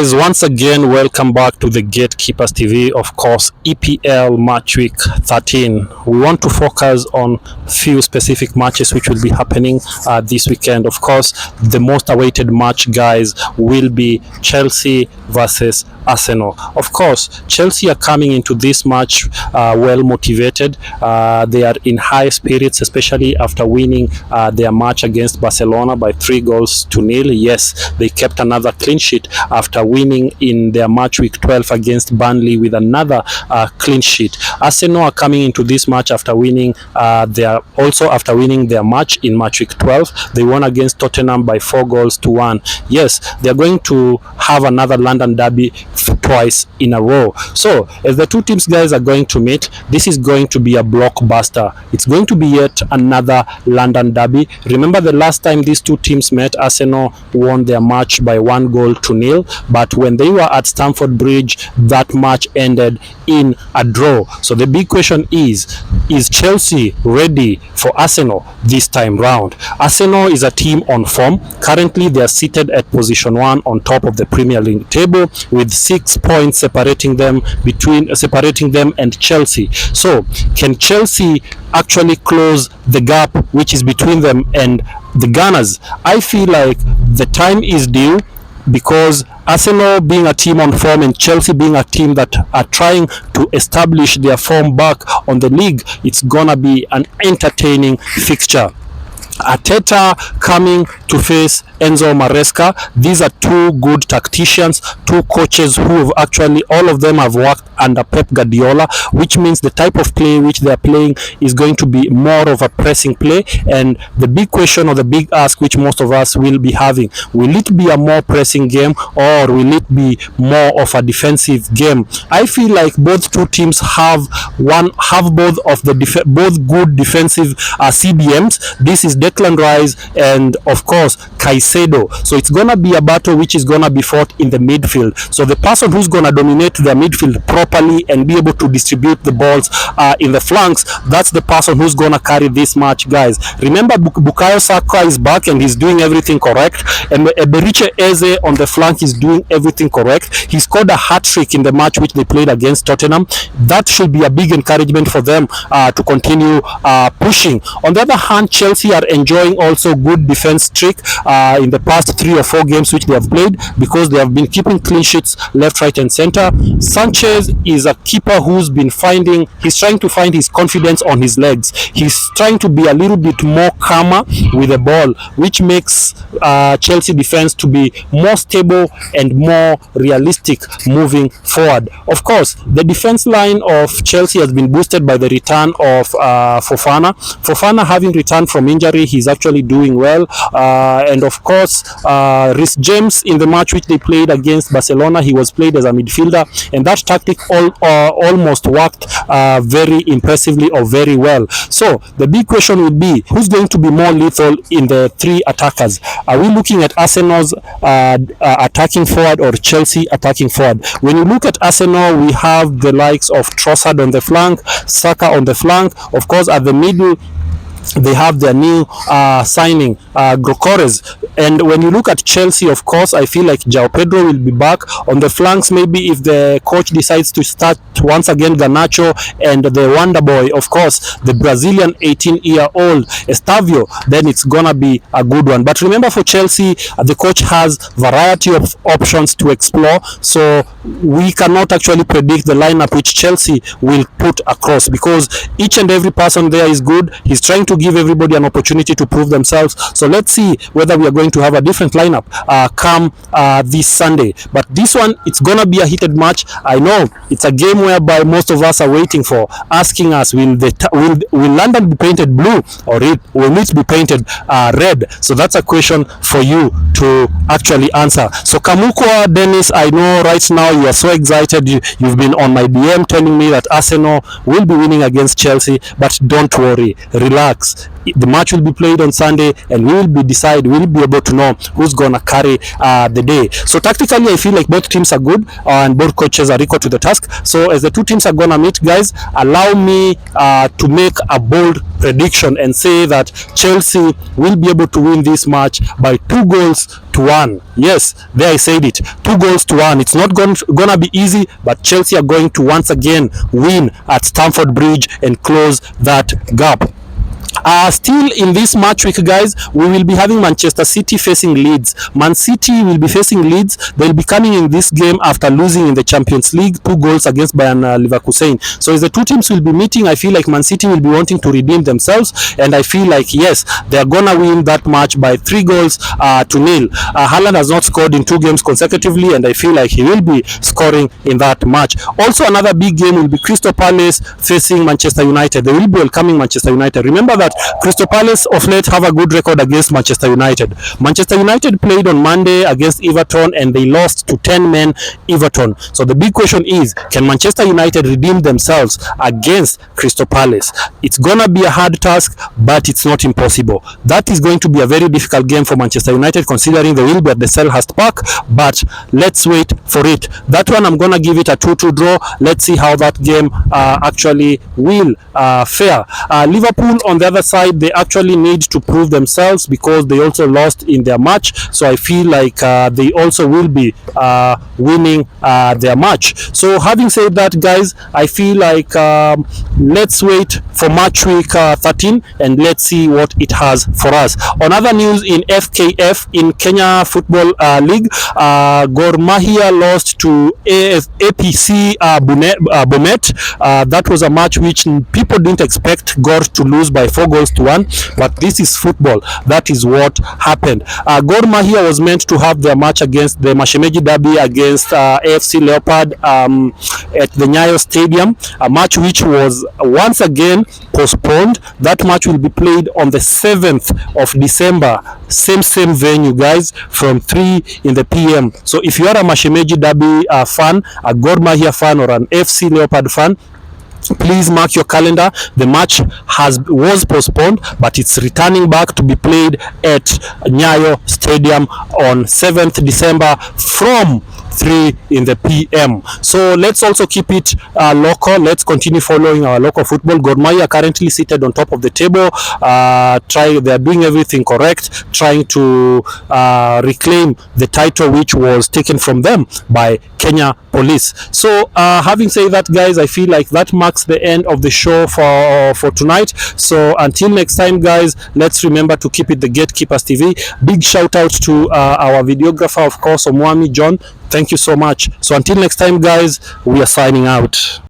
Once again, welcome back to the Gatekeepers TV. Of course, EPL Match Week 13. We want to focus on few specific matches which will be happening this weekend. Of course, the most awaited match, guys, will be Chelsea versus Arsenal. Of course, Chelsea are coming into this match well motivated. They are in high spirits, especially after winning their match against Barcelona by 3-0. Yes, they kept another clean sheet after winning in their match week 12 against Burnley with another clean sheet. Arsenal are coming into this match after winning their match in match week 12. They won against Tottenham by 4-1. Yes, they are going to have another London derby twice in a row. So as the two teams, guys, are going to meet, this is going to be a blockbuster. It's going to be yet another London derby. Remember the last time these two teams met, Arsenal won their match by 1-0, but when they were at Stamford Bridge, that match ended in a draw. So the big question is Chelsea ready for Arsenal this time round? Arsenal is a team on form. Currently they are seated at position 1 on top of the Premier League table with 6 points separating them and Chelsea. So can Chelsea actually close the gap which is between them and the Gunners? I feel like the time is due, because Arsenal being a team on form and Chelsea being a team that are trying to establish their form back on the league, it's gonna be an entertaining fixture. Arteta coming to face Enzo Maresca. These are two good tacticians, two coaches who have actually, all of them have worked under Pep Guardiola, which means the type of play which they are playing is going to be more of a pressing play. And the big question, or the big ask, which most of us will be having, will it be a more pressing game or will it be more of a defensive game? I feel like both two teams have both good defensive CDMs. This is Declan Rice and of course Caicedo. So it's gonna be a battle which is gonna be fought in the midfield. So the person who's gonna dominate the midfield properly and be able to distribute the balls in the flanks, that's the person who's gonna carry this match, guys. Remember, Bukayo Saka is back and he's doing everything correct, and Eberiche Eze on the flank is doing everything correct. He scored a hat-trick in the match which they played against Tottenham. That should be a big encouragement for them to continue pushing. On the other hand, Chelsea are enjoying also good defense streak in the past 3 or 4 games which they have played, because they have been keeping clean sheets left, right and center. Sanchez is a keeper who's been he's trying to find his confidence on his legs. He's trying to be a little bit more calmer with the ball, which makes Chelsea defense to be more stable and more realistic moving forward. Of course, the defense line of Chelsea has been boosted by the return of Fofana. Fofana, having returned from injury, he's actually doing well, and of course Reece James, in the match which they played against Barcelona, he was played as a midfielder, and that tactic almost worked very impressively or very well. So the big question would be, who's going to be more lethal in the 3 attackers? Are we looking at Arsenal's attacking forward or Chelsea attacking forward? When you look at Arsenal, we have the likes of Trossard on the flank, Saka on the flank. Of course, at the middle they have their new signing, Gyökeres. And when you look at Chelsea, of course, I feel like João Pedro will be back on the flanks. Maybe if the coach decides to start once again Garnacho and the wonder boy, of course, the Brazilian 18-year-old Estavio, then it's gonna be a good one. But remember, for Chelsea, the coach has variety of options to explore, so we cannot actually predict the lineup which Chelsea will put across, because each and every person there is good. He's trying to give everybody an opportunity to prove themselves. So let's see whether we are going to have a different lineup come this Sunday. But this one, it's gonna be a heated match. I know it's a game whereby most of us are waiting for, asking us, will London be painted blue or will it be painted red? So that's a question for you to actually answer. So Kamukwa Dennis, I know right now you are so excited. You've been on my DM telling me that Arsenal will be winning against Chelsea, but don't worry, relax. relax. The match will be played on Sunday, and we will be able to know who's gonna carry the day. So tactically, I feel like both teams are good, and both coaches are equal to the task. So as the two teams are gonna meet, guys, allow me to make a bold prediction and say that Chelsea will be able to win this match by 2-1. Yes, there I said it, 2-1. It's not gonna be easy, but Chelsea are going to once again win at Stamford Bridge and close that gap. Still in this match week, guys, we will be having Manchester City facing Leeds. Man City will be facing Leeds. They'll be coming in this game after losing in the Champions League 2 goals against Bayern Leverkusen. So as the two teams will be meeting, I feel like Man City will be wanting to redeem themselves, and I feel like, yes, they're gonna win that match by 3-0. Haaland has not scored in 2 games consecutively, and I feel like he will be scoring in that match. Also, another big game will be Crystal Palace facing Manchester United. They will be welcoming Manchester United. Remember that Crystal Palace of late have a good record against Manchester United. Manchester United played on Monday against Everton, and they lost to 10-men Everton. So the big question is, can Manchester United redeem themselves against Crystal Palace? It's gonna be a hard task, but it's not impossible. That is going to be a very difficult game for Manchester United, considering they will be at the Selhurst Park, but let's wait for it. That one, I'm gonna give it a 2-2 draw. Let's see how that game actually will fare. Liverpool, on the other side, they actually need to prove themselves because they also lost in their match. So I feel like they also will be winning their match. So having said that, guys, I feel like let's wait for match week 13 and let's see what it has for us. On other news, in FKF, in Kenya Football League, Gor Mahia lost to APC Bomet. That was a match which people didn't expect Gor to lose by 4-1, but this is football. That is what happened. Gor Mahia was meant to have their match against the Mashemeji Derby against AFC Leopard at the Nyayo Stadium, a match which was once again postponed. That match will be played on the 7th of December, same venue, guys, from 3 in the PM. So if you are a Mashemeji Derby fan, a Gor Mahia fan, or an AFC Leopard fan, please mark your calendar. The match was postponed, but it's returning back to be played at Nyayo Stadium on 7th December from 3 in the PM. So let's also keep it local. Let's continue following our local football. Gor Mahia currently seated on top of the table. They're doing everything correct, trying to reclaim the title which was taken from them by Kenya Police. So having said that, guys, I feel like that marks the end of the show for tonight. So until next time, guys, let's remember to keep it the Gatekeepers TV. Big shout out to our videographer, of course, Omwami John. Thank you so much. So until next time, guys, we are signing out.